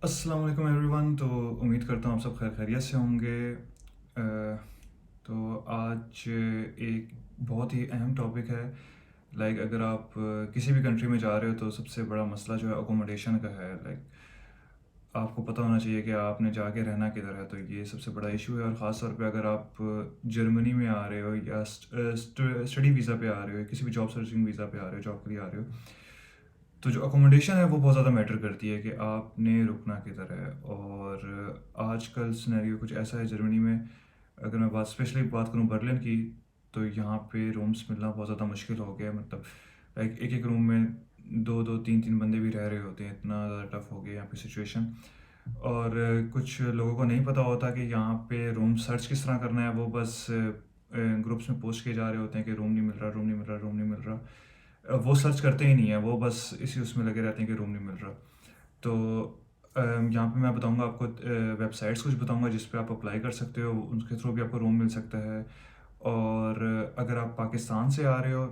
अस्सलाम वालेकुम एवरीवन। तो उम्मीद करता हूँ आप सब खैर खैरियत से होंगे। तो आज एक बहुत ही अहम टॉपिक है। अगर आप किसी भी कंट्री में जा रहे हो तो सबसे बड़ा मसला जो है अकोमोडेशन का है। आपको पता होना चाहिए कि आपने जाके रहना किधर है, तो ये सबसे बड़ा इशू है। और ख़ास तौर पे अगर आप जर्मनी में आ रहे हो या स्टडी वीज़ा पे आ रहे हो, किसी भी जॉब सर्चिंग वीज़ा पे आ रहे हो, जॉब के लिए आ रहे हो, तो जो अकोमोडेशन है वो बहुत ज़्यादा मैटर करती है कि आपने रुकना किधर है। और आजकल सिनेरियो कुछ ऐसा है जर्मनी में। अगर मैं स्पेशली बात करूँ बर्लिन की, तो यहाँ पे रूम्स मिलना बहुत ज़्यादा मुश्किल हो गया है। एक एक रूम में दो दो तीन तीन बंदे भी रह रहे होते हैं, इतना ज़्यादा टफ हो गया यहाँ पे सिचुएशन। और कुछ लोगों को नहीं पता होता कि यहाँ पे रूम सर्च किस तरह करना है। वो बस ग्रुप्स में पोस्ट किए जा रहे होते हैं कि रूम नहीं मिल रहा, रूम नहीं मिल रहा, रूम नहीं मिल रहा। वो सर्च करते ही नहीं है, वो बस इसी उसमें लगे रहते हैं कि रूम नहीं मिल रहा। तो यहाँ पे मैं बताऊँगा आपको, वेबसाइट्स कुछ बताऊँगा जिस पे आप अप्लाई कर सकते हो, उनके थ्रू भी आपको रूम मिल सकता है। और अगर आप पाकिस्तान से आ रहे हो,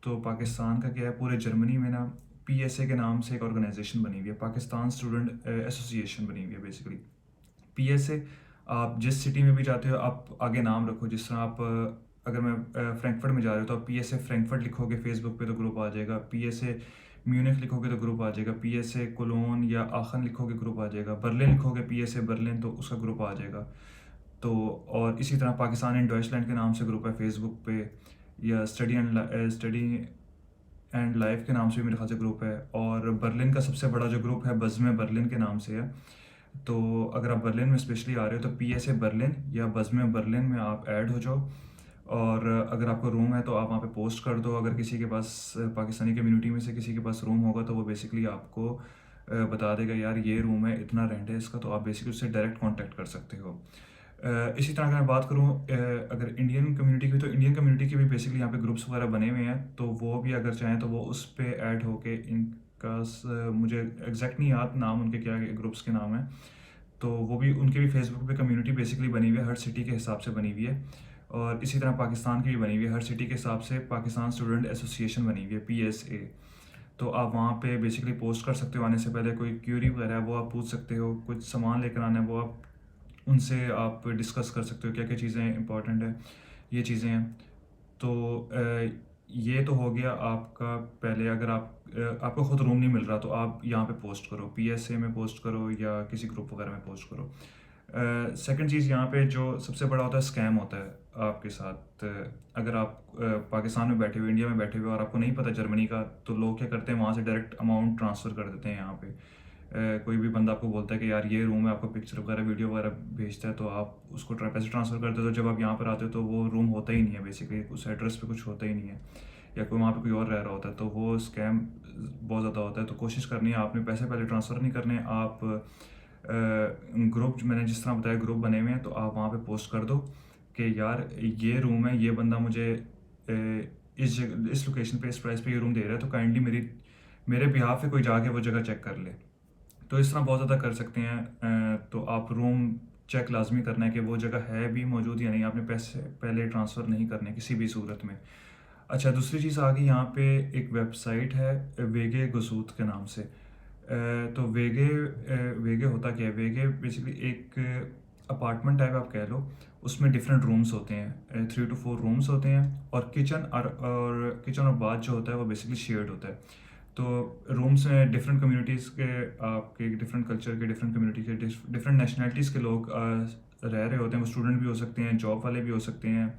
तो पाकिस्तान का क्या है, पूरे जर्मनी में ना पीएसए के नाम से एक ऑर्गेनाइजेशन बनी हुई है, पाकिस्तान स्टूडेंट एसोसिएशन बनी हुई है बेसिकली। पीएसए, आप जिस सिटी में भी जाते हो आप आगे नाम रखो। जिस तरह आप अगर मैं फ्रैंकफर्ट में जा रहे हो तो आप पीएसए फ्रैंकफर्ट लिखोगे फेसबुक पे तो ग्रुप आ जाएगा। पीएसए म्यूनिख लिखोगे तो ग्रुप आ जाएगा। पीएसए कोलोन या आखन लिखोगे ग्रुप आ जाएगा। बर्लिन लिखोगे पीएसए बर्लिन तो उसका ग्रुप आ जाएगा। तो और इसी तरह पाकिस्तान इन डॉइचलैंड के नाम से ग्रुप है फेसबुक पे, या स्टडी एंड लाइफ के नाम से भी मेरे ख्याल से ग्रुप है। और बर्लिन का सबसे बड़ा जो ग्रुप है बज़्म बर्लिन के नाम से है। तो अगर आप बर्लिन में स्पेशली आ रहे हो तो पीएसए बर्लिन या बज़्म बर्लिन में आप ऐड हो जाओ। और अगर आपको रूम है तो आप वहाँ पे पोस्ट कर दो। अगर किसी के पास पाकिस्तानी कम्युनिटी में से किसी के पास रूम होगा तो वो बेसिकली आपको बता देगा यार ये रूम है, इतना रेंट है इसका, तो आप बेसिकली उससे डायरेक्ट कांटेक्ट कर सकते हो। इसी तरह अगर मैं बात करूँ अगर इंडियन कम्युनिटी की, तो इंडियन कम्युनिटी के भी बेसिकली यहाँ पे ग्रुप्स वगैरह बने हुए हैं, तो वो भी अगर चाहें तो वो उस पर ऐड होके मुझे एग्जैक्ट नहीं याद नाम उनके क्या ग्रुप्स के नाम हैं। तो वो भी उनके भी फेसबुक पे कम्युनिटी बेसिकली बनी हुई है, हर सिटी के हिसाब से बनी हुई है। और इसी तरह पाकिस्तान की भी बनी हुई है, हर सिटी के हिसाब से पाकिस्तान स्टूडेंट एसोसिएशन बनी हुई है, पीएसए। तो आप वहाँ पे बेसिकली पोस्ट कर सकते हो। आने से पहले कोई क्यूरी वगैरह है वो आप पूछ सकते हो। कुछ सामान लेकर आना है वो आप उनसे आप डिस्कस कर सकते हो, क्या क्या चीज़ें इंपॉर्टेंट है, ये चीज़ें हैं। तो ये तो हो गया आपका। पहले अगर आपको खुद रूम नहीं मिल रहा तो आप यहाँ पे पोस्ट करो, पीएसए में पोस्ट करो या किसी ग्रुप वगैरह में पोस्ट करो। सेकंड चीज़ यहाँ पे जो सबसे बड़ा होता है स्कैम होता है आपके साथ। अगर आप पाकिस्तान में बैठे हुए, इंडिया में बैठे हुए और आपको नहीं पता जर्मनी का, तो लोग क्या करते हैं वहाँ से डायरेक्ट अमाउंट ट्रांसफ़र कर देते हैं यहाँ पे। कोई भी बंदा आपको बोलता है कि यार ये रूम है, आपको पिक्चर वगैरह वीडियो वगैरह भेजता है, तो आप उसको पैसे ट्रांसफ़र करते हो। तो जब आप यहाँ पर आते हो तो वो रूम होता ही नहीं है बेसिकली, उस एड्रेस पे कुछ होता ही नहीं है, या कोई वहाँ पे कोई और रह रहा होता है, तो वो स्कैम बहुत ज़्यादा होता है। तो कोशिश करनी है आपने पैसे पहले ट्रांसफ़र नहीं करने। आप ग्रुप, मैंने जिस तरह बताया ग्रुप बने हुए हैं, तो आप वहाँ पे पोस्ट कर दो कि यार ये रूम है, ये बंदा मुझे इस लोकेशन पे इस प्राइस पे ये रूम दे रहा है, तो काइंडली मेरे बिहाफ पे कोई जाके वो जगह चेक कर ले। तो इस तरह बहुत ज़्यादा कर सकते हैं। तो आप रूम चेक लाजमी करना है कि वो जगह है भी मौजूद या नहीं। आपने पैसे पहले ट्रांसफ़र नहीं करने किसी भी सूरत में। अच्छा, दूसरी चीज़ आ गई, यहाँ पे एक वेबसाइट है वेगे गसूत के नाम से। तो वेगे होता क्या है, वेगे बेसिकली एक अपार्टमेंट टाइप आप कह लो। उसमें डिफरेंट रूम्स होते हैं, 3 to 4 रूम्स होते हैं। और किचन और बाथ जो होता है वो बेसिकली शेयर्ड होता है। तो रूम्स में डिफरेंट कम्युनिटीज़ के, आपके डिफरेंट कल्चर के, डिफरेंट कम्युनिटी के, डिफरेंट नेशनलिटीज़ के लोग रह रहे होते हैं। वो स्टूडेंट भी हो सकते हैं, जॉब वाले भी हो सकते हैं,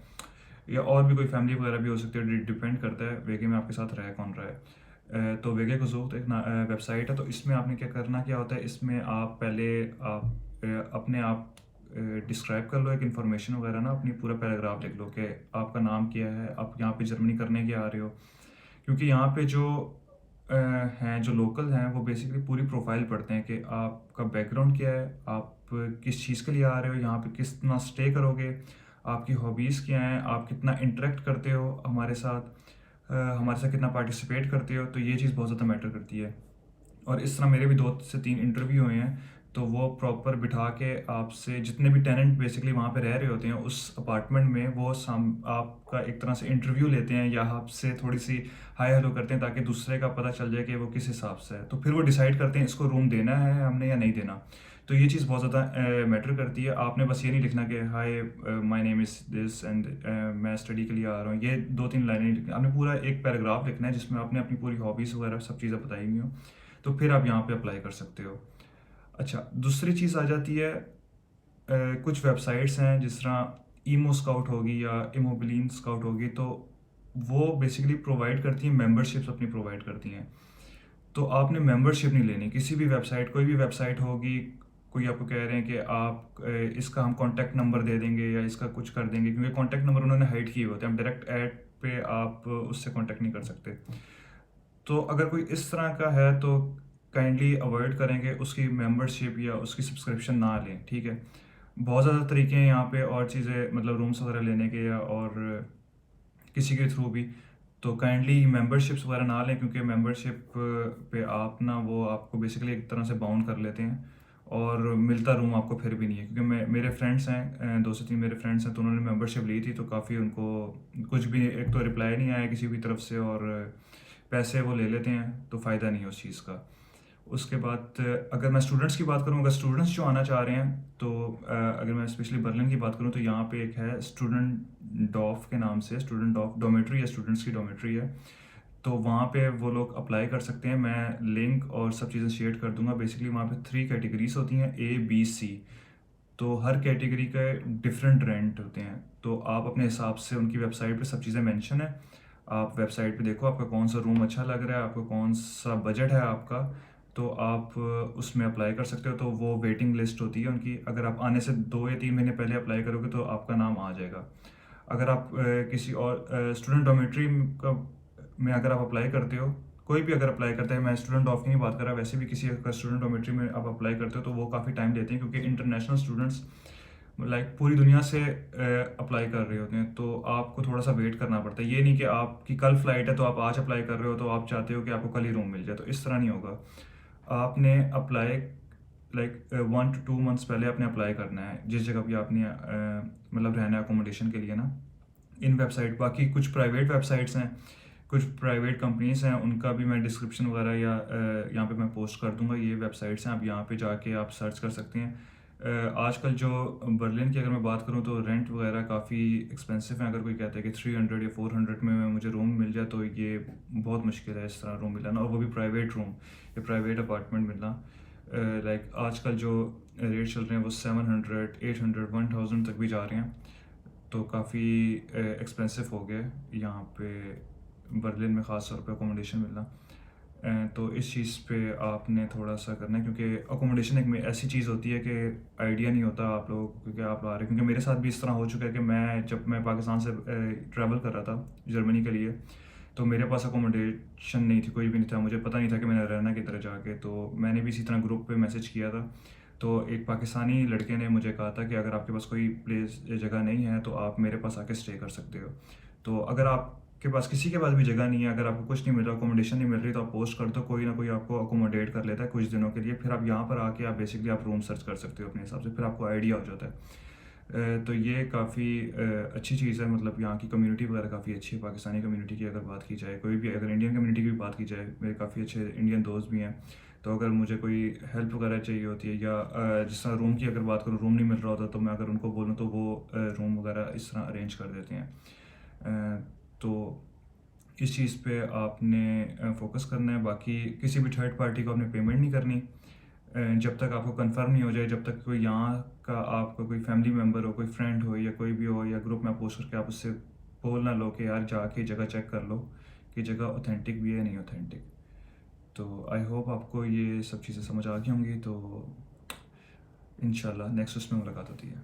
या और भी कोई फैमिली वगैरह भी हो सकती है। डिपेंड करता है वेगे में आपके साथ रह कौन रहा है। तो वेगे गज़ूत एक वेबसाइट है। तो इसमें आपने क्या होता है, इसमें आप पहले अपने आप डिस्क्राइब कर लो, एक इन्फॉर्मेशन वगैरह ना, अपनी पूरा पैराग्राफ लिख लो कि आपका नाम क्या है, आप यहाँ पे जर्मनी करने के आ रहे हो। क्योंकि यहाँ पे जो हैं, जो लोकल हैं, वो बेसिकली पूरी प्रोफाइल पढ़ते हैं कि आपका बैकग्राउंड क्या है, आप किस चीज़ के लिए आ रहे हो, यहाँ पे कितना स्टे करोगे, आपकी हॉबीज़ क्या हैं, आप कितना इंटरेक्ट करते हो हमारे साथ कितना पार्टिसिपेट करते हो। तो ये चीज़ बहुत ज़्यादा मैटर करती है। और इस तरह मेरे भी 2 से 3 इंटरव्यू हुए हैं। तो वो प्रॉपर बिठा के आपसे, जितने भी टेनेंट बेसिकली वहाँ पे रह रहे होते हैं उस अपार्टमेंट में, वो आपका एक तरह से इंटरव्यू लेते हैं या आपसे थोड़ी सी हाय हेलो करते हैं, ताकि दूसरे का पता चल जाए कि वो किस हिसाब से है। तो फिर वो डिसाइड करते हैं इसको रूम देना है हमने या नहीं देना। तो ये चीज़ बहुत ज़्यादा मैटर करती है। आपने बस ये नहीं लिखना कि hi my name is this and मैं स्टडी के लिए आ रहा हूँ, ये 2-3 लाइनें नहीं लिखनी, आपने पूरा एक पैराग्राफ लिखना है जिसमें आपने अपनी पूरी हॉबीज़ वगैरह सब चीज़ें बताई हुई हो। तो फिर आप यहाँ पे अप्लाई कर सकते हो। अच्छा, दूसरी चीज़ आ जाती है, कुछ वेबसाइट्स हैं जिस तरह ईमो स्काउट होगी या इमोबिलिन स्काउट होगी, तो वो बेसिकली प्रोवाइड करती हैं मेंबरशिप्स, अपनी प्रोवाइड करती हैं। तो आपने मेंबरशिप नहीं लेनी किसी भी वेबसाइट, कोई भी वेबसाइट होगी, कोई आपको कह रहे हैं कि आप इसका हम कॉन्टैक्ट नंबर दे देंगे या इसका कुछ कर देंगे, क्योंकि कॉन्टैक्ट नंबर उन्होंने हाइड किए होते हैं, हम डायरेक्ट ऐड पे आप उससे कॉन्टैक्ट नहीं कर सकते। तो अगर कोई इस तरह का है तो काइंडली अवॉइड करेंगे, उसकी मेंबरशिप या उसकी सब्सक्रिप्शन ना लें, ठीक है। बहुत ज़्यादा तरीके हैं यहाँ पे और चीज़ें, मतलब रूम्स वगैरह लेने के या और किसी के थ्रू भी। तो काइंडली मेंबरशिप्स वगैरह ना लें, क्योंकि मेंबरशिप पे आप ना, वो आपको बेसिकली एक तरह से बाउंड कर लेते हैं और मिलता रूम आपको फिर भी नहीं है। क्योंकि मेरे फ्रेंड्स हैं, 2 से 3 मेरे फ्रेंड्स हैं, तो उन्होंने मेंबरशिप ली थी, तो काफ़ी उनको कुछ भी, एक तो रिप्लाई नहीं आया किसी भी तरफ से और पैसे वो ले लेते हैं, तो फ़ायदा नहीं है उस चीज़ का। उसके बाद अगर मैं स्टूडेंट्स की बात करूँ, अगर स्टूडेंट्स जो आना चाह रहे हैं, तो अगर मैं स्पेशली बर्लिन की बात करूँ, तो यहाँ पे एक है स्टूडेंट डॉफ के नाम से, स्टूडेंट डॉफ डोमेट्री है, स्टूडेंट्स की डोमेट्री है। तो वहाँ पे वो लोग अप्लाई कर सकते हैं, मैं लिंक और सब चीज़ें शेयर कर दूंगा। बेसिकली वहाँ पे 3 कैटेगरीज होती हैं, ए बी सी। तो हर कैटेगरी के डिफरेंट रेंट होते हैं, तो आप अपने हिसाब से, उनकी वेबसाइट पे सब चीज़ें मेंशन है, आप वेबसाइट पे देखो आपका कौन सा रूम अच्छा लग रहा है, आपको कौन सा बजट है आपका, तो आप उसमें अप्लाई कर सकते हो। तो वो वेटिंग लिस्ट होती है उनकी, अगर आप आने से 2 या 3 महीने पहले अप्लाई करोगे तो आपका नाम आ जाएगा। अगर आप किसी और स्टूडेंट डॉमेट्री का में अगर आप अप्लाई करते हो, कोई भी अगर अप्लाई करता है, मैं स्टूडेंट ऑफ की नहीं बात कर रहा, वैसे भी किसी अगर स्टूडेंट डॉमेट्री में आप अप्लाई करते हो तो वो काफ़ी टाइम लेते हैं, क्योंकि इंटरनेशनल स्टूडेंट्स लाइक पूरी दुनिया से अप्लाई कर रहे होते हैं, तो आपको थोड़ा सा वेट करना पड़ता है। ये नहीं कि आपकी कल फ्लाइट है तो आप आज अप्लाई कर रहे हो, तो आप चाहते हो कि आपको कल ही रूम मिल जाए, तो इस तरह नहीं होगा। आपने अप्लाई लाइक 1 to 2 months पहले आपने अप्लाई करना है, जिस जगह भी आपने मतलब रहना है अकोमोडेशन के लिए ना, इन वेबसाइट। बाकी कुछ प्राइवेट वेबसाइट्स हैं, कुछ प्राइवेट कंपनीज हैं, उनका भी मैं डिस्क्रिप्शन वगैरह या यहाँ पे मैं पोस्ट कर दूंगा। ये वेबसाइट्स हैं, आप यहाँ पे जाके आप सर्च कर सकते हैं। आजकल जो बर्लिन की अगर मैं बात करूँ, तो रेंट वगैरह काफ़ी एक्सपेंसिव है। अगर कोई कहता है कि 300 या 400 में मुझे रूम मिल जाए, तो ये बहुत मुश्किल है इस तरह रूम मिलना, और वो भी प्राइवेट रूम या प्राइवेट अपार्टमेंट मिलना। लाइक आजकल जो रेट चल रहे हैं वो 700, 800, 1000 तक भी जा रहे हैं, तो काफ़ी एक्सपेंसिव हो गया यहाँ पे बर्लिन में, ख़ास तौर पे अकोमोडेशन मिलना। तो इस चीज़ पे आपने थोड़ा सा करना है, क्योंकि अकोमोडेशन एक में ऐसी चीज़ होती है कि आइडिया नहीं होता आप लोगों को, क्योंकि आप आ रहे, क्योंकि मेरे साथ भी इस तरह हो चुका है कि जब मैं पाकिस्तान से ट्रैवल कर रहा था जर्मनी के लिए, तो मेरे पास अकोमोडेशन नहीं थी, कोई भी नहीं था, मुझे पता नहीं था कि मैंने रहना किधर जाके। तो मैंने भी इसी तरह ग्रुप पे मैसेज किया था, तो एक पाकिस्तानी लड़के ने मुझे कहा था कि अगर आपके पास कोई प्लेस जगह नहीं है तो आप मेरे पास आके स्टे कर सकते हो। तो अगर आपके पास, किसी के पास भी जगह नहीं है, अगर आपको कुछ नहीं मिल रहा, अकोमोडेशन नहीं मिल रही, तो आप पोस्ट कर दो, कोई ना कोई आपको अकोमोडेट कर लेता है कुछ दिनों के लिए। फिर आप यहाँ पर आके आप बेसिकली आप रूम सर्च कर सकते हो अपने हिसाब से, फिर आपको आइडिया हो जाता है। तो ये काफ़ी अच्छी चीज़ है, मतलब यहाँ की कम्युनिटी वगैरह काफ़ी अच्छी है। पाकिस्तानी कम्युनिटी की अगर बात की जाए, कोई भी अगर इंडियन कम्युनिटी की भी बात की जाए, मेरे काफ़ी अच्छे इंडियन दोस्त भी हैं। तो अगर मुझे कोई हेल्प वगैरह चाहिए होती है, या जिस तरह रूम की अगर बात करूँ, रूम नहीं मिल रहा होता, तो मैं अगर उनको बोलूँ तो वो रूम वगैरह इस तरह अरेंज कर देते हैं। तो इस चीज़ पे आपने फोकस करना है। बाकी किसी भी थर्ड पार्टी को आपने पेमेंट नहीं करनी जब तक आपको कंफर्म नहीं हो जाए, जब तक कोई यहाँ का आपका कोई फैमिली मेम्बर हो, कोई फ्रेंड हो या कोई भी हो, या ग्रुप में पोस्ट करके आप उससे बोल ना लो कि यार जाके जगह चेक कर लो कि जगह ऑथेंटिक भी है नहीं ऑथेंटिक। तो आई होप आपको ये सब चीज़ें समझ आ गई होंगी। तो इंशाल्लाह नेक्स्ट उसमें मुलाकात होती है।